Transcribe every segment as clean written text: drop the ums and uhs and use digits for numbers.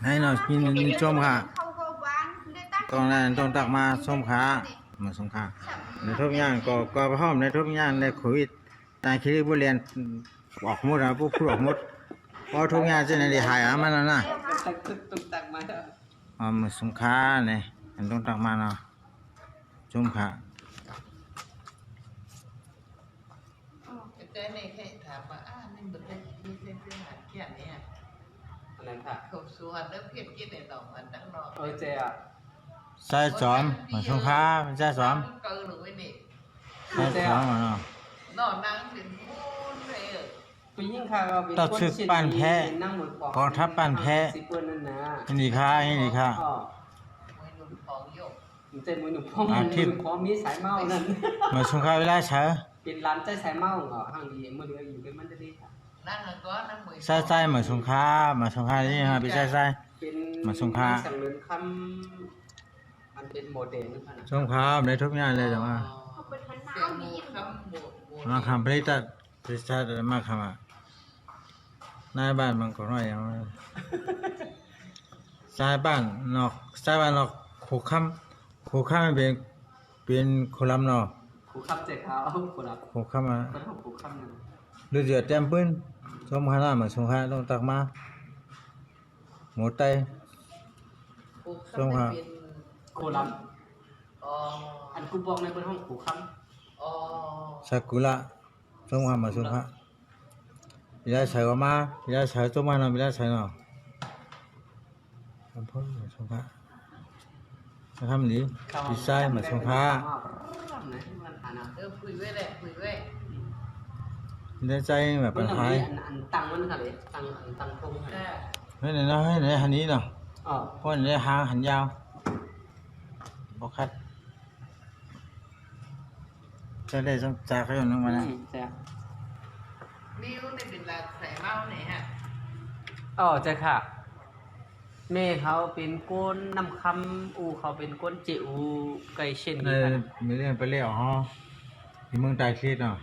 ให้หน่อยมีส้มค่ะตอนนั้นต้องตักมาส้มขามาส้มขาในทุกอย่างก็พร้อมในทุกอย่างในโควิดตายคิดผู้เรียนออกหมดนะผู้ออกหมดเพราะทุกอย่างจะในหายมันแล้วนะตักมามาส้มขาเนี่ยต้องตักมาเนาะส้มขาแต่ในแค่ถามว่านี่มันเป็นมีเส้นเส้นหาเขียนเนี่ยอะไรค่ะเขาสวนแล้วเพียรกินในดอกมันตั้งนอกเจ๊อะใส่จอมมาส้มขามันใส่จอมเกินหรือไม่เนี่ยใส่จอมมาเนาะนอนนั่งเป็นมูนเลยไปยิ่งค่ะต่อชึกปั้นแพ้กองทัพปั้นแพ้นี่ค่ะนี่ค่ะมวยหนุ่มของโยกเจ๊มวยหนุ่มพองมวยหนุ่มพองมีสายเมานั่นมาส้มขาเวลาเช้าเป็นร้านใจสายเมาเหรอห่างดีมือเดียวอยู่เป็นมันจะดีค่ะนั่งก็นั่งมวยใส่มาส้มขามาส้มขานี่ฮะเป็นใส่มาส้มขาสั่งเงินคำมันเป็นโมเดลนะครับส้มขาในทุกอย่างเลยแต่ว่ามาคำผลิตมาคำนายบ้านมันก็น้อยอย่างสายบ้านนอกขู่คำมันเป็นโคลัมน์เนาะขู่คำเจ๊เขาขู่คำขู่คำนึงเดือดเต็มปืนส้มขาหน้าเหมือนส้มขาต้องตักมาหมดไตส้มขาโคลัมอันกูบอกในบนห้องขู่คำซากุระส้มขาเหมือนส้มขาเวลาใส่ก็มาเวลาใส่ส้มขาเนาะเวลาใส่เนาะทำพ่อเหมือนส้มขาทำนี้ดีไซน์เหมือนส้มขาคุยไว้เลยคุยไว้ได้ใจแบบปัญหาตังมันค่ะเลยตังพงให้ไหนเนาะให้ไหนหันนี้เนาะเพราะไหนหางหันยาวบอกคัดจะได้ต้องจากเขาอยู่นึงมานะนิ้วในเป็นลาใส่เมาไหนฮะเจ้าค่ะแม่เขาเป็นก้นน้ำคำเขาเป็นก้นจิ๋วไก่เช่นนี้ไม่เรื่องไปเลี้ยวฮะที่เมืองไทยคิดเนาะ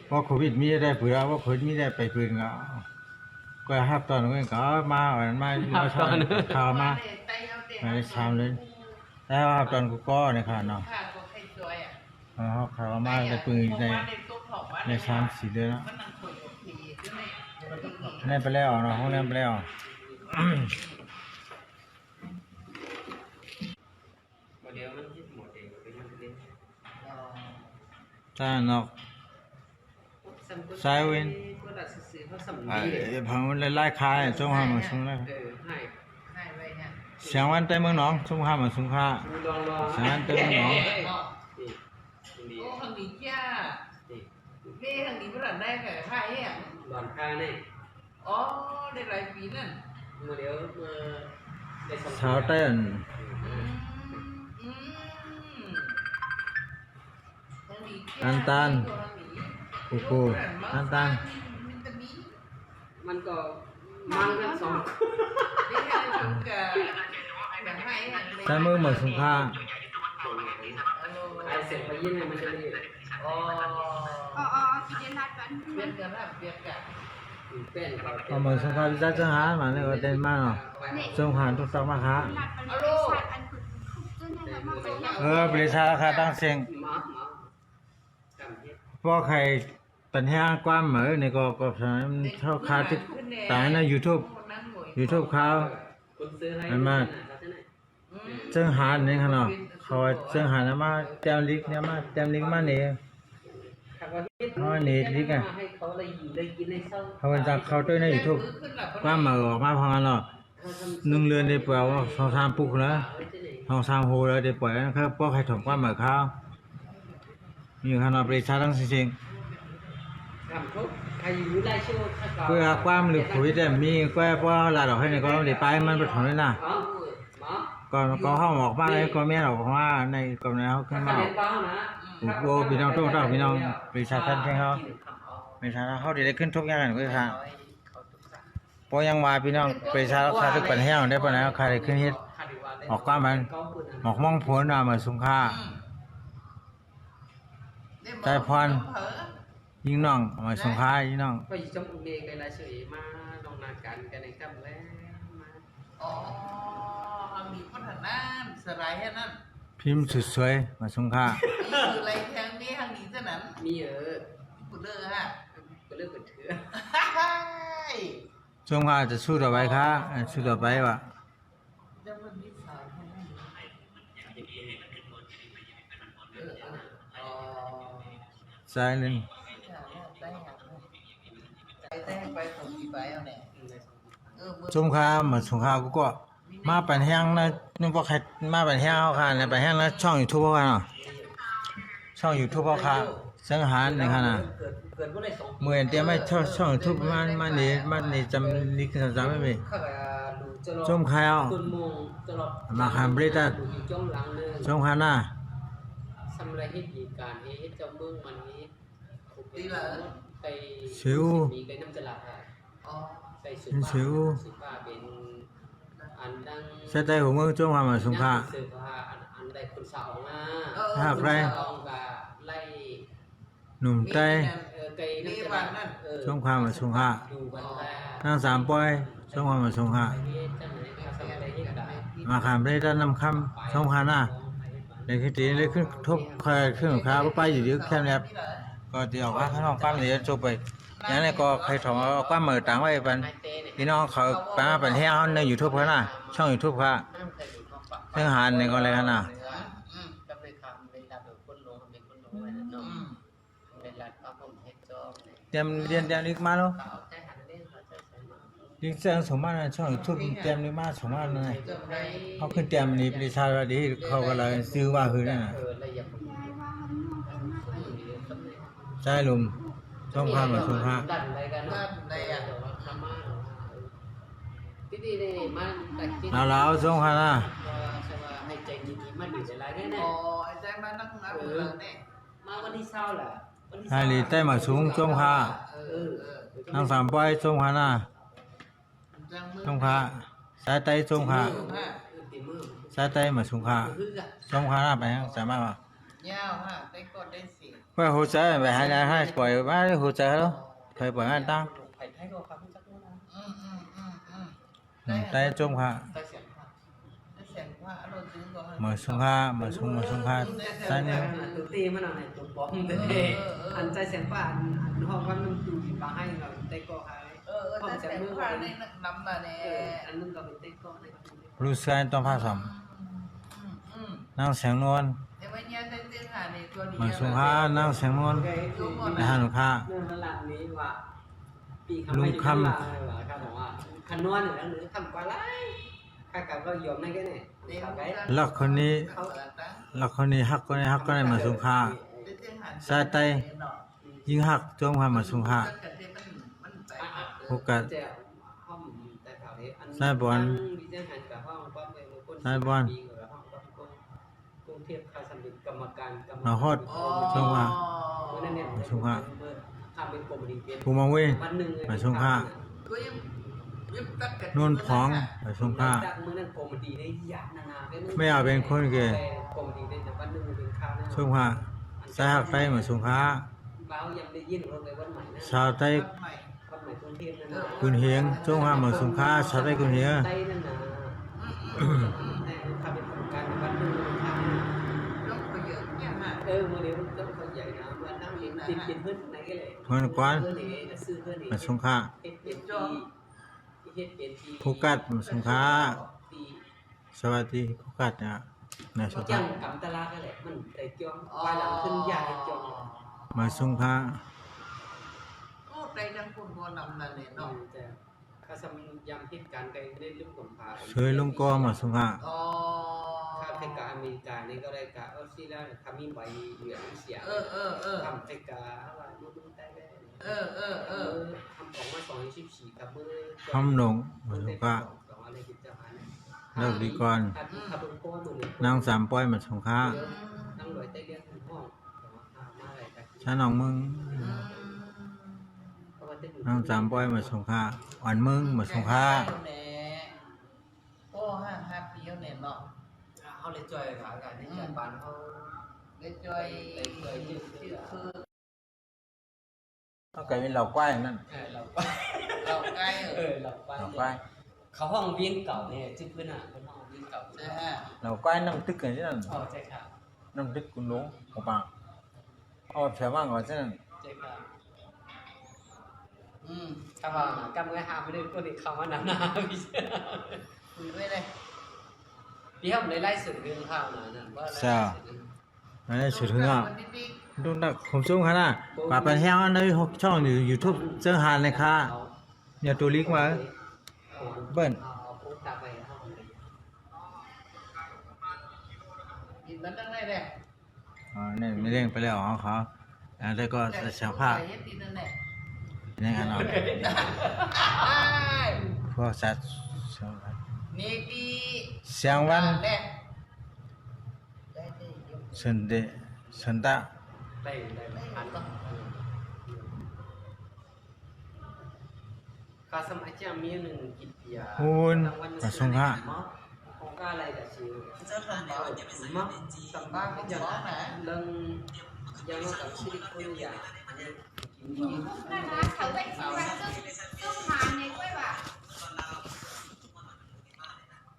เพราะโควิดมีได้เผื่อว่าโควิดมีได้ไปปืนก็ฮับตอนนั้นก็มามาข่าวมาไม่ชามเลยแต่ว่าตอนก็ในข่าวเนาะข่าวมาได้ปืนในชามสีเลยนะนี่ไปแล้วเนาะห้องนี้ไปแล้วถ้านอกใช้เว้นผังมันไล่คายช่วงห้ามันสุ่มเลยเสียงวันเต็มเมืองหนองช่วงห้ามันสุ่มค่าเสียงวันเต็มเมืองหนองโอ้ทางนี้จ้านี่ทางนี้ก็หลังได้แค่ไข่เนี่ยหลอนค่าเนี่ยอ๋อได้หลายปีนั่นเมื่อเดี๋ยวเช้าเต้นตันกูตันมันก็มันกันสองใช้มือเหมือนสุภาพไอเสร็จไปยิ่งไงมันจะรีบกินนัดกันเปลี่ยนกันนะเปลี่ยนกันเหมือนสุภาพจะจะหามาเนี่ยก็เต้นมากเนาะสงหารทุกสักมาค่ะบริษัทราคาตั้งเสียงพวกใครปัญหาความเหมือนในก็เท่าคาที่ตายในYouTube เขาอันมาเจ้าหาเนี่ยขนาดเขาเจ้าหาเนี่ยมาเต็มลิกเนี่ยมาเต็มลิกมาเนี่ยเขาเนี่ยลิกอ่ะเขาเป็นจากเขาด้วยใน YouTube ความเหมือนออกมาพอกันหรอนึ่งเรือนได้เปล่าสองสามปุ๊กแล้วสองสามโหแล้วได้ปล่อยนะครับพวกใครถมความเหมือนเขามีขนาดบริษัทตั้งจริงเพื่อความหรือคุยแต่มีก็เพราะลาดอกให้ในก็ได้ไปมันเป็นของนี่นะก็ห้องออกมาเลยก็แม่ออกมาในกลุ่มแล้วขึ้นมาโอ้พี่น้องต้องพี่น้องบริษัทท่านใช่เขาบริษัทเขาได้ขึ้นทุกอย่างเลยค่ะเพราะยังว่าพี่น้องบริษัทเขาทุกปัญหาได้ปัญหาใครได้ขึ้นฮิตออกว่ามันออกมองผลมาเหมือนสุขค่าใจพรยิ่งน้องมาส่งค้ายิ่งน้องก็อยู่trong ung nghệ cái là sưởi mà đồng nàn cán cái này cầm lên mà อ๋อทางนี้พัฒนาสลายแค่นั้น พิมพ์สุดสวยมาสงขลา นี่คืออะไรแทงนี้ทางนี้เท่านั้น มีกูเลิกฮะ ก็เลิกกันเถื่อ สงขลาจะสู้ต่อไปค่ะสู้ต่อไปวะ จะมันนิสัยแค่นั้นอ๋อ สายหนึง ใจไปผมกี่ไปเอาเนี่ยมือ สงขลามาสงขลากูก็มาปันแห้งนะนึกว่าใครมาปันแห้งเอาค่ะในปันแห้งนะช่อง YouTube เขาค่ะเนาะช่อง YouTube เขาค่ะสังหารในค่ะน่ะ เกิดบ่ได้2 เมื่อเตรียมไม่ช่อง YouTube มันนี่จำนี่คือจำไม่มี ข้าก็ดูตลอด จมขายเอา ต้นมงตลอด มาคำบริษัท อยู่จ้องหลังเนึง สงขลาน่ะ ทำอะไรเฮ็ดเหตุการณ์เฮ็ดเจ้าเมืองมันนี้ไป สิว มีไปน้ำจลาค่ะ อ๋อ ไปสุ เป็นสิว สุป้าเป็นอันดัง ใส่ใจของเมืองจงขลามาสงขลา สืบว่าอันใดคนสาวมา หากไร ลองกะไล่ หนุ่มใต้ ไก่น้ำจลาสงขลามาสงขลา ดูบันแล นางสามปอยสงขลามาสงขลา เฮ็ดจังไหนก็ทำอะไรเฮ็ดได้ มาขามบริษัทนำคำสงขลาน่ะในคดีได้ขึ้นทบคอยขึ้นของข้าไปอยู่ดีแค่นี้ก็เดี๋ยวว่าข้างนอกปั้มเดี๋ยวจบไปอย่างนี้ก็ใครถองเอาปั้มมือต่างไว้ปัน ไม้เต้เนี่ย พี่น้องเขาป้าปันแห้งใน YouTube เขาน่ะช่อง YouTube ค่ะ น้ำเคยดูของปะ เรื่องหารในก็อะไรกันน่ะ ก็ไปคำเป็นระดับคนลงเป็นคนลงไว้นะน้องเป็นระดับผมเฮ็ดจอบเนี่ย เตรียมเรียนเตรียมนิกมาแล้ว เขาใจหันเล่นเขาใจใส่มา นิกเสียงสมมาตรช่อง YouTube เตรียมนิกมาสมมาตรเลย เกิดอะไร เขาขึ้นเตรียมนี่ปริชาว่าดีเขาก็เลยซื้อว่าคือนั่นน่ะ ละเอียดผม ใช่ลุมสงขลามาสงขลา ดันอะไรกันเนาะได้อะทำมาที่ดีนี่มันแต่ที่ แล้วสงขลาน่ะ ใช่ว่าให้ใจดีๆมันอยู่ในไรแน่ อ๋อไอ้ใจมันนั่งนับเรือเนี่ย ๆมาวันที่เช้าแหละวันที่ ให้ลีใต้มาสูงสงขลา นางสามปอยสงขลาน่ะสงขลาสายใต้สงขลา ตีมือ สายใต้มาสงขลา คืออะ สงขลาน่ะไปฮะสามารถว่า ยาวฮะได้กดได้สิ ว่าหัวใจไปให้ปล่อยมาหัวใจแล้วเคยปล่อยให้ตั้ง ไผ่ไทยก็ครับจักนู้นนะ ใต้สงขลา ใต้เสียงค่ะ ได้เสียงว่าเราซื้อก่อน มาสงขลามาสงขลาสายนี้ ตัวตีมันอะไรตัวป้อมเด้อันใจเสียงป่าอันห้องว่ามันดูบางให้เราเต้ก็ให้ ได้เสียงว่าในน้ำมาเนี่ย อันนึงก็เป็นเต้ก็ในก็เป็น รู้สึกต้องพาสมนางแสงนวล แต่ว่าเนี่ยได้ซื้อหาในตัวนี้ มาสงขลานางแสงนวลในหานุค่า เรื่องหลังนี้ว่าปีคำไม่คำว่าครับบอกว่าคันนวลหรือคำกว่าไรข้ากับก็ยอมได้แค่ไหนเขาไก แล้วคนนี้แล้วคนนี้ฮักคนนี้ฮักก็ได้มาสงขลาสายใต้ยิ่งฮักจงพามาสงขลาโอกาส นายบอลกรุงเทพคาสัมฤทธิ์กรรมการกรรม มาฮอดจงว่า นั่นเนี่ย สงขลา ทำเป็นกรมดีเปลี่ยน ภูมิเว้ย วันหนึ่ง มาสงขลา ก็ยังตัด นวลผองมาสงขลา จากมือนั้นกรมดีได้ยากนานา ไม่เอาเป็นคนเกย์ กรมดีได้แต่วันหนึ่งเป็นข้าวนะ สงขลาสายฮักใต้มาสงขลา บ้าวยังได้ยินเราเลยวันใหม่นะ ชาวใต้ ใหม่ วันใหม่กรุงเทพนั่นนะ กุนเฮียงจงพามาสงขลาชาวใต้กุนเฮียง ใต้นั่นนะแต่ทำเป็นกรรมการวันหนึ่งเป็นข้าว ลงไปเยอะเนี่ยฮะ มือเดียวต้องคนใหญ่นะเมื่อนั่งเห็นติดเพื่อนไหนก็เลย เงินกวน เพื่อนนี่จะซื้อเพื่อนนี่ มาสงขลา เฮ็ดเป็นที่เฮ็ดเป็นที่ ภูกัดมาสงขลา ที่ สวัสดีภูกัดเนี่ยในสงข จั ลาง กำตลาดก็แหละมันได้จองวายหลังขึ้นยากจอง มาสงขลา โอ้ใจจังคุณพอนำนั่นเนี่ย น้อ เนาะ งแต่ข้าสมยำเหตุการณ์ใดได้ลืมกลมพา เคยลงกอมาสงขลา อ๋อ ข้าเทกาอเมริกานี่ก็ได้กะเอาซีแล้วทำมีใบเหลืองเสียทำเทกาว่าลูกได้ได้ทำของมา224กับมือ คำหนงมาสงขลา อะไรกิจการ เลิกดีก่อน ถ้าเป็นพ่อมือ นางสามป้อยมาสงขลา นั่งรอยใต้เลี้ยงห้องมาอะไรกัน ชาน้องมึงนางสามป้อยมาสงขลาอ่อนมึงมาสงขลา โอ้ห้าปีแล้วเนี่ยเนาะ เขาเลยจอยขากันที่จัดบ้านเขา ได้จอยชื่อคือ ต้องไก่เป็นเหล่าควายนั่น เรา เราใกล้ เราไป เหล่าควาย เขาห้องเวียงเก่าเนี่ยชื่อเพื่อนอ่ะเป็นห้องเวียงเก่า ใช่ฮะ เราก้อยน้ำตึกกันที่นั่น อ๋อใช่ครับ น้ำตึกกุนหลงของปากเอาแถวบ้านก่อนที่นั่น ใช่ครับ อืม ถ้าว่ากำลังหาไม่ได้ตัวนี้เข้ามาหนาพี่ คุยไว้เลย พี่เขาได้ไล่สื่อเรื่องข้าวนะว่า ไม่ได้ฉุดถึงอ่ะ คนนิด ดูนักผมจุ้งขนาดกว่าเป็นแห้งอันนี้ช่องอยู่ยูทูบเจ้าหานเลยค่ะอย่าตัวลิกมาเบิ้ล เอาปุ๊บตาไปห้องเลย ๆกินมันตั้งได้แหละ อ๋อเนี่ยไม่เร่งไปแล้วของเขาแล้วก็เสียงผ้า ใส่เฮ็ดดีนั่นแหละ เนี่ยกันเอา พวกสัตว์ นี่ดี เสียงวัน แหละ สันเดสันตะ ได้อันก็การสมัยจะมีหนึ่งกิจยา คุณมาส่งผ้า ของก็อะไรแต่ชิว เจ้าสัมบ้า มักสัมภาษณ์ ก็ อย่าง บอกนะ เรื่องยังกับชีวิตคนอย่าง นั่นนะเขาไปซื้อมาซึ่งทานในกล้วยว่ะ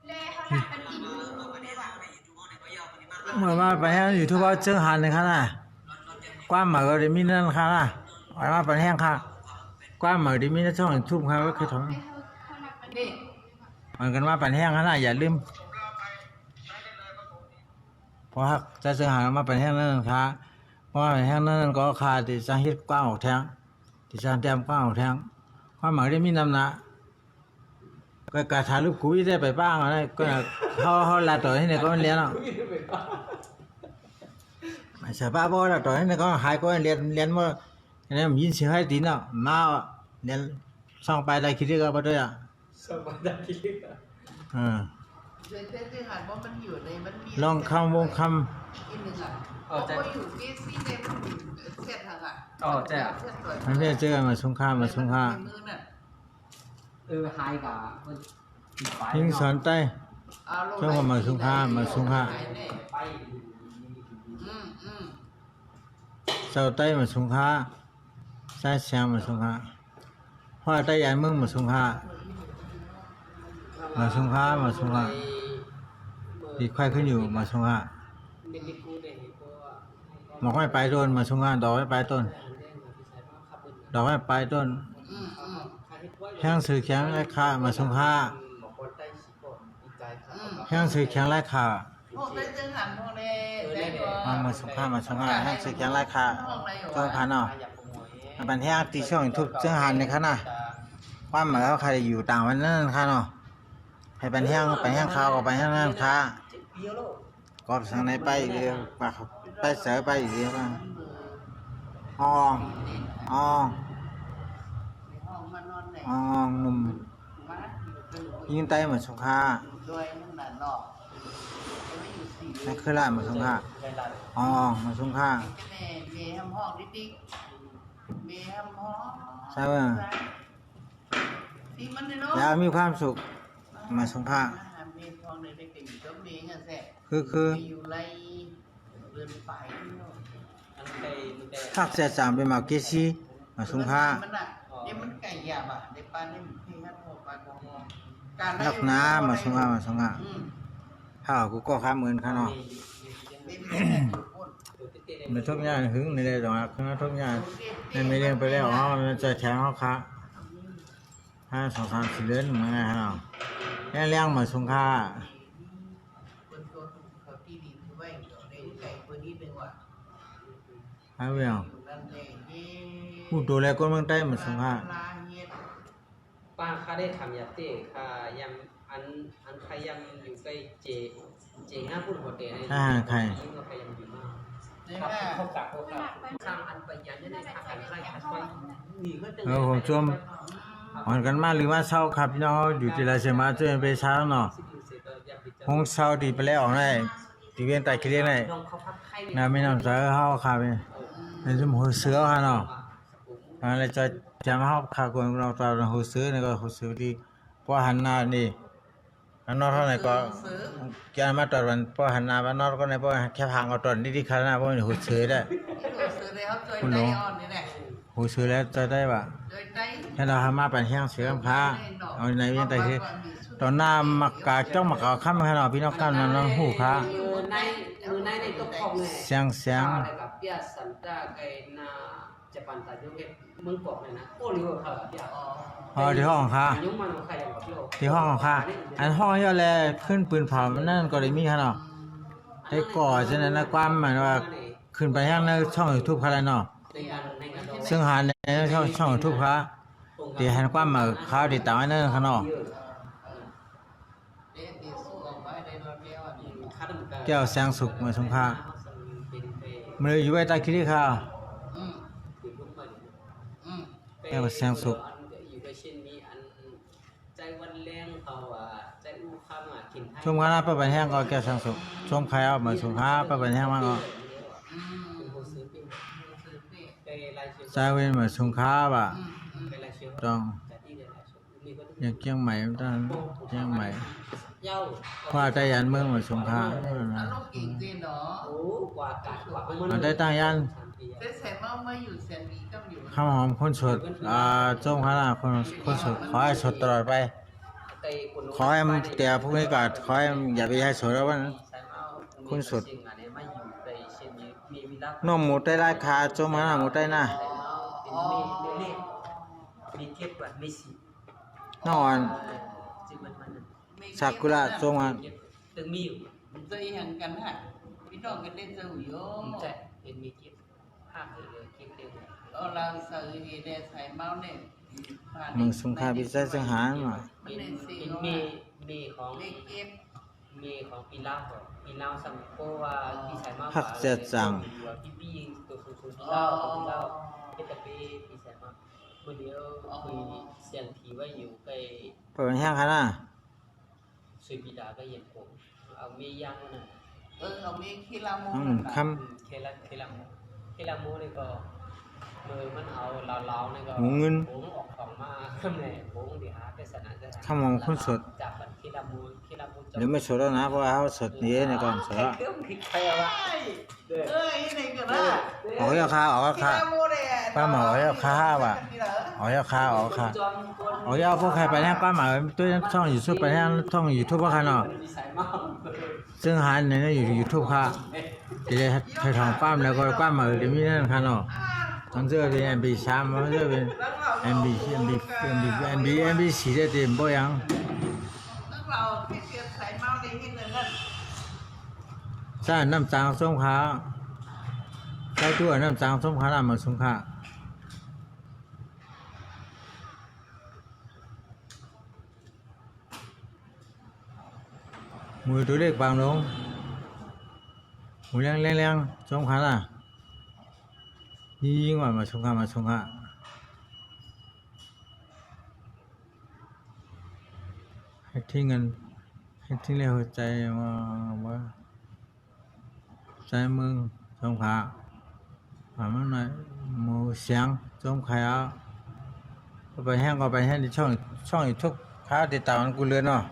เลยเขาทำกันกินเลยว่ะ เมื่อมาไปแห้งยูทูบเจ้าหานเลยค่ะน่ะกว้านหมาก็ได้มีนั่นค่ะน่ะมาไปแห้งค่ะกว้านหมาได้มีนั่นช่องยูทูบค่ะก็คือถอน ให้เขารับกัน นี่ มันกันมาปั่นแห้งค่ะน่ะอย่าลืมเพราะจะเจ้าหานมาปั่นแห้งนั่นค่ะเพราะปั่นแห้งนั่นก็ขาดที่จะเฮ็ดกว้างออกแทงที่จะเตรียมกว้างออกแทงความหมายได้มีน้ำหนักก็การถ่ายรูปคุยได้ไปบ้างอะไรก็เขาลาต่อให้เนี่ยก็มันเลี้ยงอ่ะไม่ใช่ป้าบอกลาต่อให้เนี่ยก็หายก็เลี้ยงว่าเนี่ยยินเสียงให้ตีนอ่ะมาเลี้ยงส่องไปได้คิดก็ไปด้วยอ่ะ สมัยนั้นที่ เจ้าที่หันว่ามันอยู่ในมันมี ลองคำวงค อีกหนึ่งอ่ะเขาก็อยู่ที่ซีเนมเส้นทางอ่ะ อ๋อใช่อ่ะ ำมันเรียกเจอกันมาสงครามมาสงคราม มือน่ะ ไฮกับมัน ยิงสอนใต้ ไป ไป เจ้าใต้มาสงครามใต้เสียงมาสงครามพ่อใต้ใหญ่มึงมาสงครามมาสงครามมาสงครามดีควายขึ้นอยู่มาสงครามหมอกไม่ไปต้นมาสงครามดอกไม่ไปต้นดอกไม่ไปต้นแข้งสื่อแข้งไร้ค่ามาสงครามแข้งสื่อแข้งไร้ค่า พวกได้เจ้าหันพวกได้ได้ก็ มาสงครามมาสงครามแข้งสื่อแข้งไร้ค่าจ้องพันเนาะมันแห้งตีช่องทุบเจ้าหันในขณะว่าหมายว่าใครอยู่ต่างวันนั้นค่ะเนาะให้เป็นแห้งไปแห้งข้าวก็ไปแห้งนั่นค่ะก็ทางไหนไปเรียกไปเสือไปเรียกว่าอ๋อ ห้องมานอนไหน หนุ่ม มา ยิงไตเหมือนสงคราม ด้วยนั่นน่ะนอกไม่อยู่สี่ นั่นคือละเหมือนสงครามเหมือนสงคราม แม่เมียทำห้องดิ๊กเมียทำห้อง ใช่ป่ะ ที่มันเนาะ แล้วมีความสุขเหมือนสงคราม เมียทองเลยได้กินก็เมียอ่ะแซ่ คือ อยู่ไรเดินไป ทักเสียจางเป็นหมากเกซีเหมือนสงคราม มันอ่ะเนี่ยมันไก่หยาบอ่ะในปลาเนี่ยพี่ฮัทโหปลาทองการ ลักน้ำเหมือนสงครามเหมือนสงครามข้าวกูก็ข้ามเหมือนข้างนอกมันทุกอย่างหึงในเลยตรงนั้นคือทุกอย่างในไม่เลี้ยงไปแล้วอ๋อมันจะแข็งเขาค่ะ2-3 4 เดือนเหมือนไงฮะแค่เลี้ยงเหมือนสงคราม คนตัวเขาที่ดินไว้ในไก่ตัวนี้นึงว่ะ หายไปยัง นั่นเองเย่ พูดตัวแรกก็เมืองใต้เหมือนสงคราม ลาเฮ็ด ป้าข้าได้ทำยาเต้ข้ายำอันใครยำอยู่ใกล้เจง่าพูดหัวเตะในยิ่งก็ใครยำอยู่มาก นี่ ครับ แม่ เขากลับข้างอันไปยันได้ทางกันไล่ขัดไว้นี่ก็ตึง ผมชมหอนกันมาหรือว่าเช้าครับพี่น้องอยู่ที่ไรเสียมาช่วยไปเช้าเนาะห้องเช้าดีไปแล้วได้ตีเวียนไตคิเรียนได้นะไม่นำใจเฮาครับเป็นสมหัวเสือฮะเนาะอะไรจะจำเฮาขาคนเราตอนหัวเสือนี่ก็หัวเสือดีพอหันหน้านี่อันนอกเท่าไหร่ก็แกมาตอนวันพอหันหน้าบ้านนอกก็ในพอแค่พังเอาตอนนี้ที่ขนาดพอหัวเสือได้ ซื้อเลยครับตัวใจอ่อนนี่แหละ หัวเสือแล้วจะได้ป่ะ โดยใจ ให้เราทำมาเป็นแห้งเสือค้าเอาในเวียนไตคือ ตอนหน้ามักกาจ้องมักกาค่ำขนาดพี่น้องกันนั่นหูค้า ในตกของเนี่ย เสียง อะไรกับเปียสันตาไกนาจะปันตาจุกเมืองกอกเลยนะโอ้ลิวเขาเปีย พอที่ห้องค่ะ ยุ่งมันใครอย่างกับโลก ที่ห้องค่ะ อันห้องย่อแลขึ้นปืนเผานั่นก็ได้มีขนาดให้ก่อฉะนั้นนะความหมายว่าขึ้นไปทางในช่อง YouTube ค่ะเนาะ ในงาน ซึ่งหาในช่อง YouTube ค่ะที่ให้ความมาข่าวติดตามนั่นค่ะเนาะแก้วแสงสุขมาสงขลามื้ออยู่ไว้ตาคิริค่ะแก้วแสงสุข อยู่กับเช่นนี้อันใจวันแรงเขาใจอู้ข้ามกินให้ ชมคณะป้าบันแห้งก็แก้วแสงสุขชมใครเอามาสงขลาป้าบันแห้งมาก็ซาเวนมาสงขลาบ่ะต้องอยากเชียงใหม่ตอนเชียงใหม่พอใจยันเมืองมาสงขลา nó kiện tiền đó มันได้ตั้งยัน thế sẽ mau mớiอยู่เสียงนี้ก็อยู่ ข้าวหอมคนสดส้มคณะคนสดขอให้สดตลอดไปขอให้มันแต่พวกนี้ก็ขอให้อย่าไปให้สดแล้ววันคนสดน้องหมูใต้ราคาส้มคณะหมูใต้หน้า มีเทียบกับมิสิ น้องอ่อนซากุระส้มคณะ ตึงมีอยู่ dây hàng cắn hảพี่น้องกันเล่นเจ้าอยู่ ใช่เป็นมีเทียบภาพเลยเทียบเร็ว เราสื่อดีเดใส่เมาเนี่ย มึงสงขลาพิเศษสังหารมา เป็นมีของ เด็กเก็บ มีของปีลาวปีลาวสังโกว่าพี่ชายมากพี่ปีตัวสูงปีลาวเป็นตะเปพี่ชายมากเมื่อเดียวคุยเสียงทีว่าอยู่ใกล้ เปิดแห้งคณะ สุยปีดาก็เย็นผมเอาเมียยังนั่น เรามีขี้ลามู คำ เคลามูนี่ก็มือมันเอาลาวๆนี่ก็ หมูเงิน ผมออกของมาข้างในผมดีหาไปสนาม ข้าวหอมคนสด จับบัตรเคลามู เดี๋ยวไม่สดแล้วนะเพราะว่าเขาสดนี้ในก่อนสดแล้ว เครื่องพริกไทยวะ เอ้ยนี่ก็ได้ ออกยาคาออกคาป้าหมอออกยาคาว่ะออกยาคาออกคาออกยาพวกใครไปแห้งป้าหมอตัวช่องยูทูบไปแห้งช่องยูทูบว่าใครเนาะซึ่งหาในนั้นอยู่ยูทูบค่ะจะได้ใครทองป้ามแล้วก็ป้าหมอเดี๋ยวมีนั่นค่ะเนาะทั้งเสื้อเป็น MB3 ทั้งเสื้อเป็น MB4 ได้เต็มบ่ยัง นักเราที่เสียใส่เมาดีที่เลยนั่น ใช่น้ำจางส้มขาวใช้ตัวน้ำจางส้มขาวมาสงขลามือตัวเล็กบางลงหมูแรงส้มขาวยิงว่ามาสงขลาให้ทิ้งเงินให้ทิ้งเลยหัวใจว่าใจมึงสงขลามันหน่อยหมูเสียงส้มขาวก็ไปแห้งที่ช่องอีกทุกค้าติดตามกูเรือนเนาะ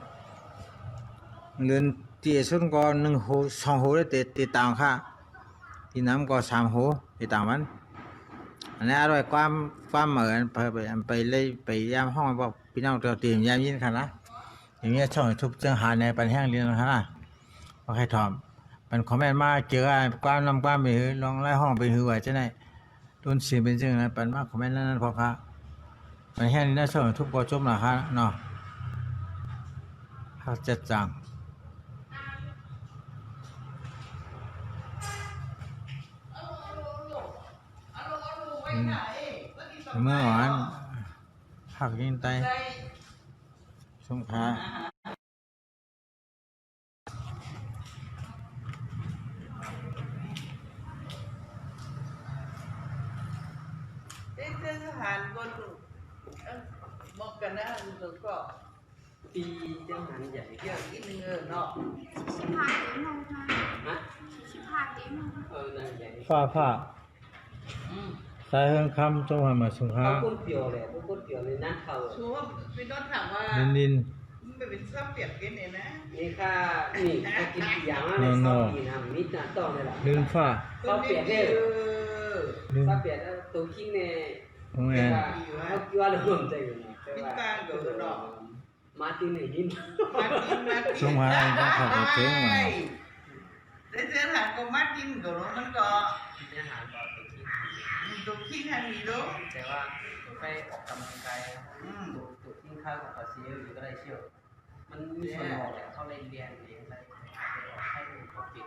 เรือนตีสุดก็1 หู2 หูได้ติดตามค่ะที่น้ำก็3 หูติดตามมันอันนี้อร่อยความเหมือนไปเลยไปยามห้องบอกพี่น้องเราเตรียมยามยินค่ะนะอย่างเงี้ยช่องทุบจังหาในปันแห้งเรียนนะฮะว่าใครถอมมันคอมเมนต์มาเจอความไปหือลองไล่ห้องไปหือว่าจะไหนโดนเสียเป็นจังนะปันมาคอมเมนต์นั้นพอค่ะปันแห้งนี่น่าช่องทุบก็จบนะฮะเนาะหักจัดจังเมื่อวานหักยิงไตสงขลา เต้นทหารก็มอกกันนะตัวก็ ปีเจ้าหันใหญ่ เกี่ยวกินเงินเนาะ 12 tiếng thôi ha. นะ 12 tiếng thôi. นั่นใหญ่ ฟ้าสายเฮืองคำจงหามาสงขลา เขาคนเปรียวเลยนะเขา ชัวร์พี่น้องถามว่า นิน มันเป็นซับเปียกกันเนี่ยนะ นี่ค่ะนี่เขากินอย่างอะไรชอบกินนะมิตรนะต้องเลยล่ะ ลืมฟ้า ชอบเปลี่ยนได้ชอบเปลี่ยนตัวคิงเนี่ย ของแอน เขาคิดว่าเราลงใจอยู่นะ มิตรกลางเกิดดอก มาที่ไหนยิน Trung Hoa Anh đang học một tiếng mà. Thế thế là có Martin của nó vẫn có ที่อาหารก็ไปที่ đồ khi hàng gì đó แต่ว่าไปออกกำลังกายตัวที่ข้าวกับภาษีอยู่ก็ได้เชี่ยวมันมีส่วนออกแหละเขาเลยเรียนเองเลยไปออกให้ดูเขาปิด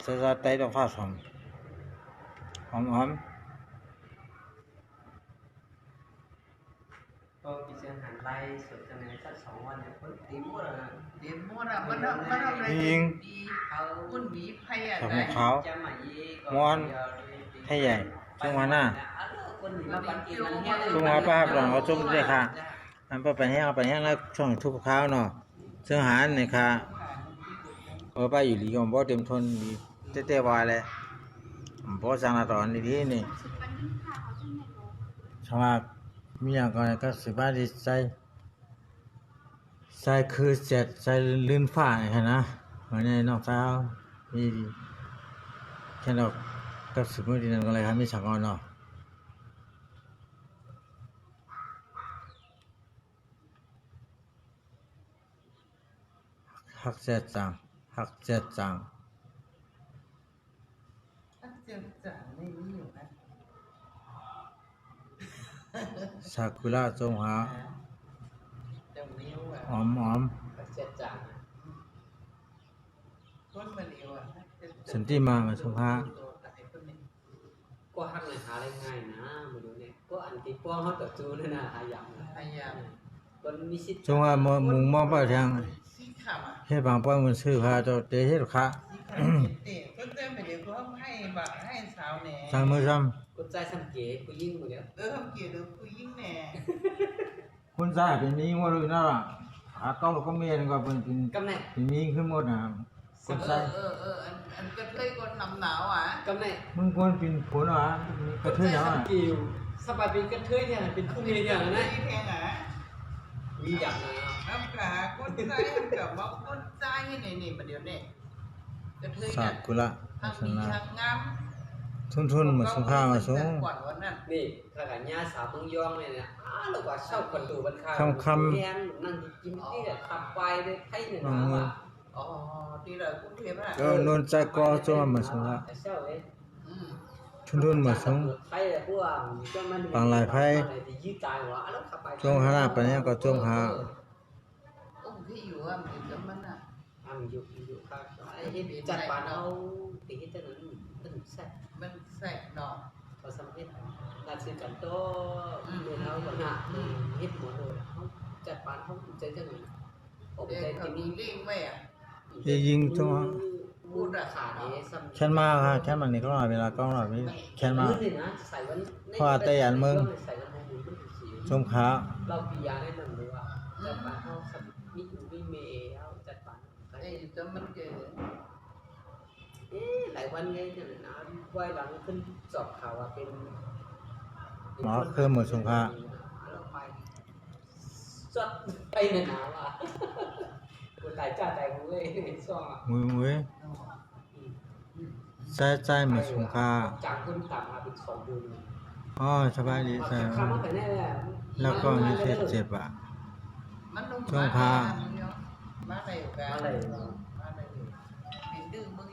Sẽ ra tay đâu phát hòm. Hòm. ก็กิจการไล่สดจะในสัก2 วันเนี่ยเพิ่งตีมั่วนะ đến mua là bắt đầu này Nhưng đi quân bí phay à Thật đấy một kháo. จะมาเย่ก็ Ngon. Thay vậy. Trung Hoa na. คนหนีมาปันกินมันแห้ง Trung Hoa ba lòng có chung đâyค่ะ อันไปแห้งแล้วช่วงทุกข้าวเนาะซึ่งอาหารนี่ค่ะไปอยู่หลีก็บ่เต็มทนดีเต้ๆวายเลยบ่สั่งละตอนนี้นี่ Sụp bánhค่ะเขาจะไม่รู้ ชาวมีอย่างก่อนก็สิบาดีใส่คือเจ็ดใส่ลื่นฟ้านี่ค่ะนะเหมือนในนอกสาวมีแค่ดอกกับสิบมื้อดีนั่นก็เลยครับมีฉากอ่อนเนาะหักเจ็ดจัง chắc chẳng nên nhiều đấy ซากุระจงหา chồng yêu หอ à ม เจ็ดจาน con mà yêu à สันติมาชงหา ก็หักเลยหาได้ง่ายนะมาดูเนี่ยก็อันที่ป้องเขาต่อจูนั่นนะหาอย่าง hay à คนมีสิทธิ์ จงหามุงมองไปทาง xí khảm à เฮ็ดบางป้อยมันซื้อพาเจ้าเตเฮ็ดค่ะ xí khảm để con tên phải đều có hay bà hay sao nè ทางมือซ้ำ ก็ใจสังเกตกูยิ่งหมดแล้ว không kể được cô dính nè คุณทราบเป็นมีว่ารู้นะล่ะก็มีอะไรก็เป็น กำแหน่ง เป็นมีขึ้นหมดนะคุณทราบ anh cất thấy con nằm nào à กำแหน่ง มึงควรเป็นผลอ่ะกระเทือนอ่ะ กิวสบายเป็นกระเทยเนี่ยเป็นคู่เมียอย่างนั้น đi theo hả มีอย่างนะ em cả con trai em cả bóng con trai như này mà điều này cất thấy สา nè กุระ hàng ช đi นะ hàng ngắm ทุนมาสงข้ามาสูง quản vấn nè นี่ถ้ากับญาสาวเมืองยองเนี่ยเราว่าเช่าคอนโดบันคาแพงนั่งกินที่เนี่ยขับไปเลยให้เนี่ยนะว่า thì là cũng thế mà ก็นนใจก็จงมาสงข้า เช่าเอ้ ทุนมาสูง ไพ่พวกบางหลายไพ่ ยืดใจหัวแล้วขับไป จงหาปัญญาก็จงหา ông khiอยู่อ่ะมันจะมันอ่ะ อยู่ครับไอ้เฮ็ดจัดปานเอาตีเฮ็ดจังนั้นตึ้งแซ่บ มันแสกเนาะ พอสำเร็จการซื้อกันโตเดินเอาก่อนน่ะเฮ็ดหมดเลยเฮาจัดปานเฮาใจจังนั้นผมใจ để จริ เขา ง ดีเล่งไว้อ่ะ จะยิงจง พูดอะขาดนี้ซ้ำ แค่นมาค่ะแค่มันนี่ก็หน่อยเวลาก็หน่อยแค่นมา นี่นะใส่วัน เพราะว่าแต่ยันมึง ใส่วันให้มึงมันสิ จงขา เราปียาได้นำเลยว่าจัดปานเฮาสับมีอยู่มีเมเฮาจัดปาน ไอ้ตัวมันเกิด หลายวันไงเนี่ยนะว่ายหลังขึ้นสอบข่าวว่าเป็น หมอคือหมดสงครา เราไปสดไปเนี่ยหนาวอ่ะกูตายจ้าตายกูเว้ยซ้อ มือใจหมดสงครา จากขึ้นต่ำมาเป็น2 เดือน อ๋อสบายดีใช่ คำว่าแต่แน่แหละ แล้วก็มีเจ็บอ่ะ มันลง ช่วงพา มาอะไรอยู่กัน อะไร มาอะไรอยู่เป็นดื้อมึง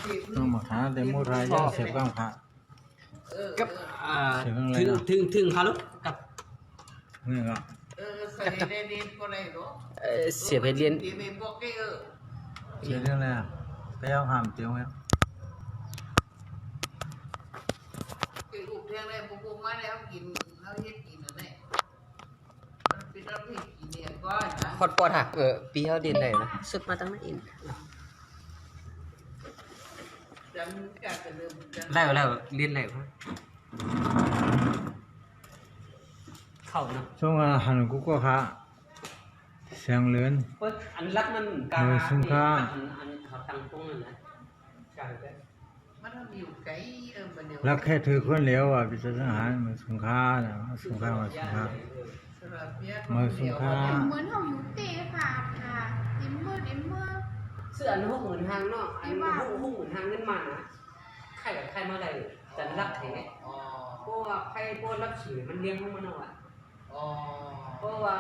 สิ ต้องมาหาแต่มูรายยังเสียบก้างพระ กับ เสียบก้างอะไรเนาะ ถึงฮัลโหลกับ นี่ก็ ใส่ได้เรียนก็ได้หรอ เสียไปเรียน ที่ไปบอกแกเสียเรื่องอะไรอ่ะไปเอาหามเตียวไหม cái cục theo này bụng má này không kín nó hết kín nữa này biết nó thì kín này coi hả ฮอตปอดหักปีเฮาเรียนได้นะสุดมาตั้งนั้นเอง chấm cả cái đường แล้วเรียนแล้วเข้านะ ช่วงหันกุ๊กก็ค่ะเสียงเลือน เพราะอันรักมันกา เออสุนทรา อันเขาตังตรงนั่นนะกาไป มันอยู่ไกลมันเดียว แล้วแค่ถือคนเหลียวอ่ะพิจารณามันสงค่านะสงค่ามาสงค่า สระเปียก มาสงค่า เหมือนเขาอยู่เตะค่ะค่ะดิมเมอร์ดิมเมอร์ เสื้ออัน60,000ทางเนาะอัน60,000ทางเงินมันนะใครกับใครมาได้จันรักแท้ อ๋อ เพราะว่าใครพวกรับสื่อมันเลี้ยงของมันเอาอ่ะ อ๋อ เพราะว่า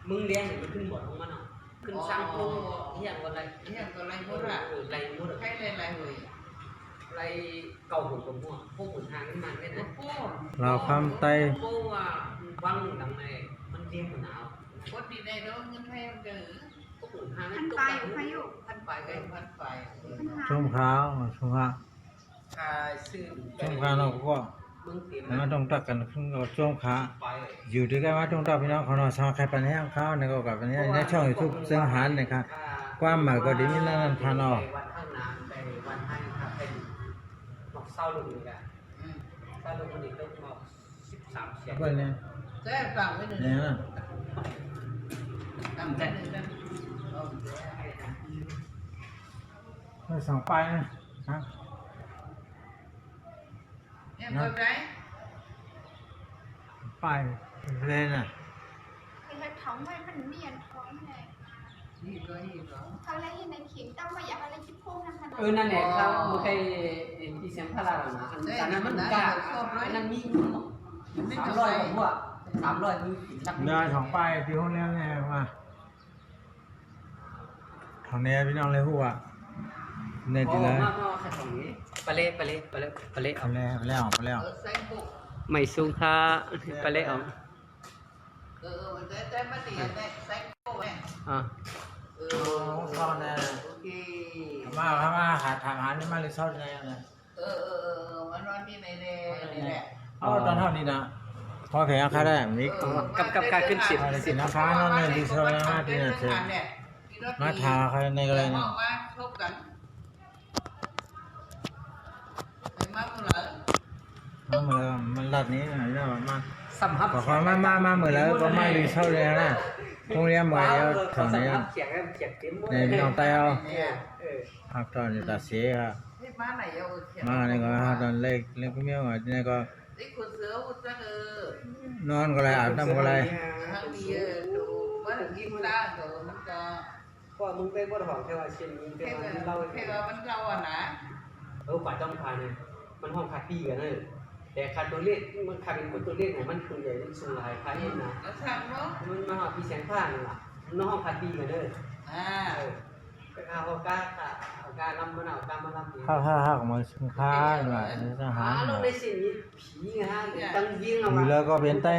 มึงเลี้ยงเนี่ยมันขึ้นบอดของมันเอาขึ้นสร้างปรุงเฮียงว่าอะไร เนี่ยตัวอะไรหมดอ่ะ ไรหมด ใครอะไรเลย ไรเก่าหุ่นกับหัวพวกหุ่นทางเงินมันเนี่ยนะ โอ้ เราคำไต เพราะว่าวังดังในมันเลี้ยงมันหนาว คนดีในโลกเงินให้มันเจอ พวกหุ่นทาง พันไปอยู่พายุ พันไปไงพันไป ช่วงขาวช่วงขาว ขายซื้อ ช่วงขาวเราก็ มึงเตรียม แล้วมันต้องตักกันขึ้นกับช่วงขา ไป อยู่ด้วยกันว่าต้องตักพี่น้องเขานอนชาวใครปันแห้งข้าวในก็กับปันแห้งในช่องยูทูบเสียงหันนะครับความหมายก็ดีนี่นั่นพานอ วันข้างน้ำไปวันให้ครับเป็นหมอกเศร้าลงเลยอะเศร้าลงมันอีกต้องหมอก13เสียง เพื่อนเนี่ย แจ้งฟังไว้หนึ่ง เนี่ยนะ ตั้งใจหนึ่งนะ ไม่สองปลายนะฮะ เนี่ยเปิดไหม ปลายเลยน่ะ ไอ้เห็ดท้องไม่มันเมียนท้องไง นี่ก็นี่ก็ เขาเลยยังในเขียงตั้งมาอยากอะไรคิดโค้งนะคะ นั่นแหละครับมันเคยที่เสียงพารานะอันนั้นมันกล้าอันนั้นมี300ผมว่า300มีรัก เนื้อสองปลายที่ห้องเนี้ยเนี่ยมาของเนี้ยพี่น้องเลยหัวเนี่ยดีเลย มาแค่ตรงนี้ไปเละ เอาแล้วเอาแล้ว ใส่บุก ไม่สูงค่าไปเละเอา แต่มาตีใส่บุกแม่ อ่า เข้าแน่ โอเค มาหาทางหานี่มาเลยเข้าแน่เลย มันวันนี้ในนี่แหละ เอาตอนเท่านี้นะพอแข่งค่าได้มิก กับการขึ้น10 สินค้านั่นเลยดีเซลนะที่เนี่ยเสร็จมาทาใครในอะไรนะ มาคบกันไปมาเมื่อไหร่ มาเมื่อมันรัดนี้นะเนี่ยมา สัมผัส ขอมาเมื่อแล้วก็มาดีเซลเลยนะโรงเรียนใหม่แล้วแถวนี้ เขียงเต็ม ในพี่น้องไต้เอา เนี่ย หักตอนตัดเสียครับ ให้มาไหนเอาเขียน มาเนี่ยก็หักตอนเล็กก็เมียวเนี่ยก็ ไอ้คนเสืออุตส่าห์ นอนก็เลยอาบน้ำก็เลย ทั้งดีดูว่ายิ้มตาเดี๋ยวมันจะ ก็มึงไปบ่ถอนแค่ว่าเช่นนี้ แค่ แค่ ว่า เรา แค่ว่ามันเราอ่ะนะ กว่าต้องพาเนี่ยมันห้องคัดปีกันเลยแต่คัดตัวเลขมันคัดเป็นคนตัวเลขไหนมันคือใหญ่มันสูงหลายคล้ายนะ แล้วสั่งเนาะ มันมาหาพี่แสงข้างล่ะมันห้องคัดปีกันเลย ไปเอากาค่ะเอากาลำมันเอากามาลำนี่ หักมาสินค้าหน่อยทหาร ลงในสิ่งนี้ผีไงฮะตั้งยิงเอา อ มา ยู่แล้วก็เป็นไต้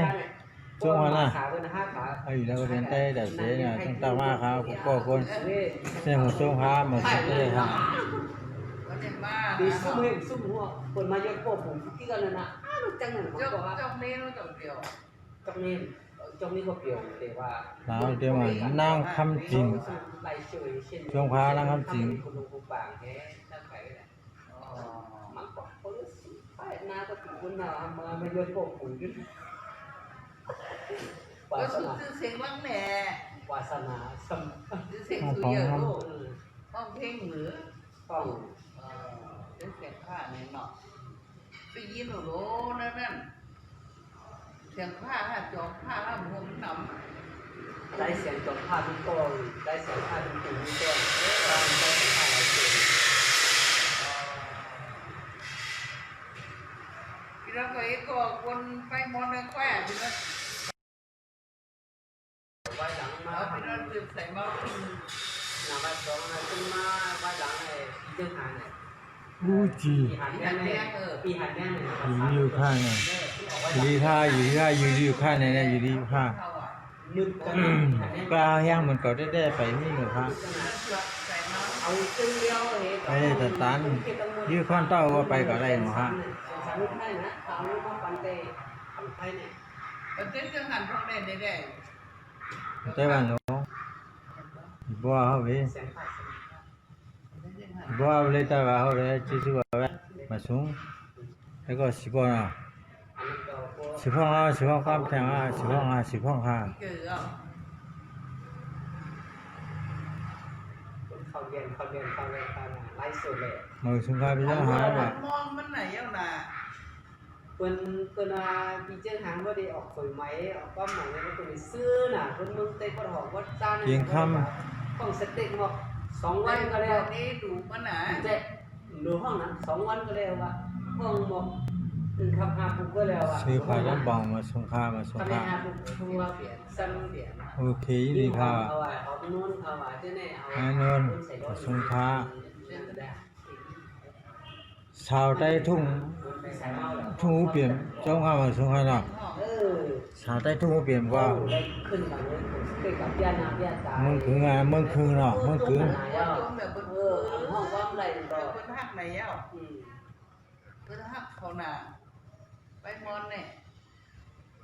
ช่วงวันน่ะ ขาเป็น5ขา อยู่แล้วก็เป็นไต้แต่เสียเนี่ยต้องตามมาครับก็คนเส้นหัวช่วงขาหมดเลยครับ วันนี้มา ดีซุ่มเห็นซุ่มหัวคนมายกพวกผมที่กันเลยนะจังหนึ่งผม จบ บอกว่า จบเมนูจบเดียว จังนี้ก็เปลี่ยวแต่ว่า แล้วเดี๋ยวมันนั่งคำจริง ช่วงพานั่งคำจริง คนลงปากแค่ถ้าใครแหละมากกว่าคนไปหน้าก็ถึงคนหน้ามายกพวกผมขึ้น ก็สุดเสียงว่างแหน่ วาสนาสม เสียงสุดเยอะลูกห้องเพลงหรือ ต้อง เสียงผ้าในเนาะไปยินโอ้โหนั่นเสียงผ้าจอกผ้าหัวมันหนำ ได้เสียงจนผ้าทุกก้อนได้เสียงผ้าทุกกลุ่มทุกก้อนได้เสียงผ้าหลายเสียง พี่เราก็เองก็คนไปมอนแควพี่เรา ไว้หลังมา เอาพี่เราสืบใส่มาขึ้น หน้าบ้านสองนะขึ้นมาไว้หลังไอ้ปีเดือนหาเนี่ย อูจี ปีหันแน่เนี่ยปีหันแน่เนี่ย อยู่ข้างเนี่ยอยู่ข้างอยู่ข้างเนี่ยอยู่ดีข้าง เขาอ่ะ นึกกัน ปลาแห้งเหมือนเก่าได้ไปนี่เหรอครับ ใส่มา เอาตึ้งเดียวเลย ไปแต่ตันยื้อข้อนเต้าก็ไปก็ได้หรอครับ สามีไทยนะสามีมาปันเตะปันไทยเนี่ย มันเป็นจังหันพวกได้ได้ แต่บ้านหนูบัวเขาไป เสียงผ้า บัวเลยแต่ว่าเขาเลยจีสุว่ามาสูงแล้วก็สิบวันอ่ะ อันนี้ก็พวก สิบห้องความแข็งอ่ะสิบห้อง เกลือ ค เขาเรียนไล่สุดเลย มือสงครามไปเจ้าหาบ่ มองมันไหนเอาน่ะ เพิ่นปีเจ้าหางบ่ได้ออกข่อยไหมออกความหมายว่าเพิ่นซื้อน่ะเพิ่นมึงเตะบ่หอกบ่ซ่านต้องสเต็กบ่2วันก็แล้ว นี่ดูมันน่ะ เจ๊ดูห้องนั้น2วันก็แล้วว่าห้องบ่1ครับ5ปุ๊บก็แล้วว่า ซื้อผ้าย้อมบองมาสงครามมาสง ถ้า ค ไม่ ราม 5ปุ๊บคือว่าเปลี่ยนซ้ำเปลี่ยน โอเคดีค่ะ เอาว่าเอานู่นเอาว่าเจ้าแน่เอา อันนู้นสงคราม ชาวใต้ทุ่งทุ่งหูเปี่ยมเจ้าข้ามาสงครามเนาะ เออ ชาวใต้ทุ่งหูเปี่ยมว่า ได้ขึ้นมาเลยเคยกับย่านาย่าตา มึงคือไงมึงคือเนาะมึงคือ จมแบบ เออห้องว่างไรต่อ เพิ่นฮักไหนเอ้าเพิ่นฮักเขาน่ะไปมอนเนี่ย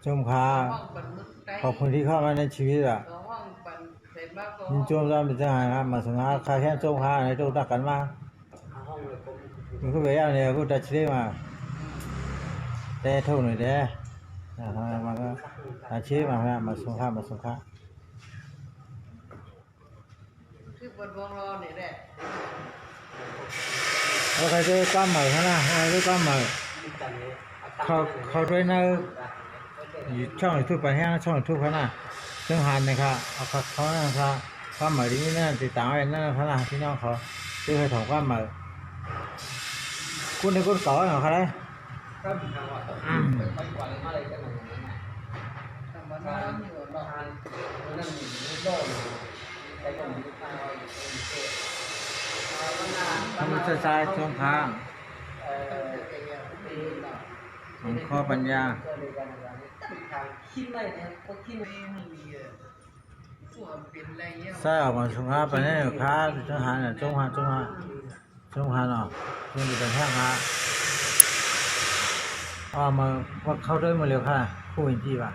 จมคา ห้องปันมึกไต ขอบคุณที่เข้ามาในชีวิตอ่ะ ห้องปันเสร็จมาก็ ยินโจมซ้ำเป็นทหารครับมาสงครามคาแค่จมคาในโจมตักกันมา ห้องเลยผม มึงก็ไปเอาเนี่ยกูตัดชีวิตมาแต่เท่าหน่อยเด้นะครับมาก็ตัดชีวิตมาสงครามมาสงคราม คือบนวงรอเนี่ยแหละ แล้วใครจะความใหม่ขนาดใครจะความใหม่เขาด้วยนะอยู่ช่องทุกไปแห้งช่องทุกขนาดซึ่งหันนะครับเอาเขานะครับความใหม่ที่นี่นั่นติดตามไว้นั่นขนาดที่น้องเขาที่เคยถามความใหม่คุณในคุณเก่าเหรอครับ ครับไปกว่าอะไรกันหน่อยนะ ทำมาน้ำอยู่เนาะ นั่นมีโล่แต่ก็มีทางเรา ธรรมชาติช่องทางของข้อปัญญา คิดอะไรเนี่ยก็คิด ไม่มีพวกเป็นอะไรเงี้ย ใช่ออกมาสงครามไปนี่ค้าช่องหันอ่ะช่องหันเนาะช่วงนี้เป็นแห้งฮะมาว่าเข้าด้วยมาเร็วค่ะคู่อินที่ป่ะ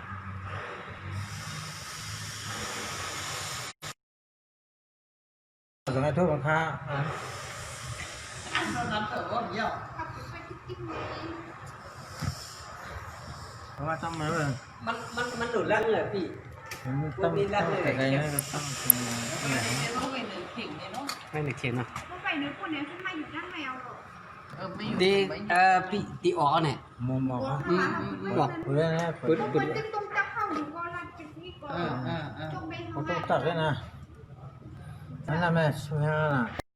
สงครามทุกคนค่ะ เท่านั้นแต่ว่าเยอะ ขับไปที่ติ๊กนี้ เพราะว่าต้องมาเลย มันหนุนแรงเลยพี่ ต้องแต่ไงเนี่ยต้อง ไม่ต้องไปหนึ่งขิงเนี่ยเนาะ ไม่หนึกเข็มนะ เมื่อไปเนื้อคนนี้ขึ้นมาอยู่ด้านแมวหรอ ไม่อยู่ ดี ไม่อยู่ พี่ตีอ๋อเนี่ย มุมมอง บอก เรื่องนี้ คนตึ้งตรงจับเข้าอยู่ก็รับจากนี้ก่อนจงไป เขา ทำ ต้อง ไม ตัดด้วยนะนั่นแหละแม่ช่วยให้นะ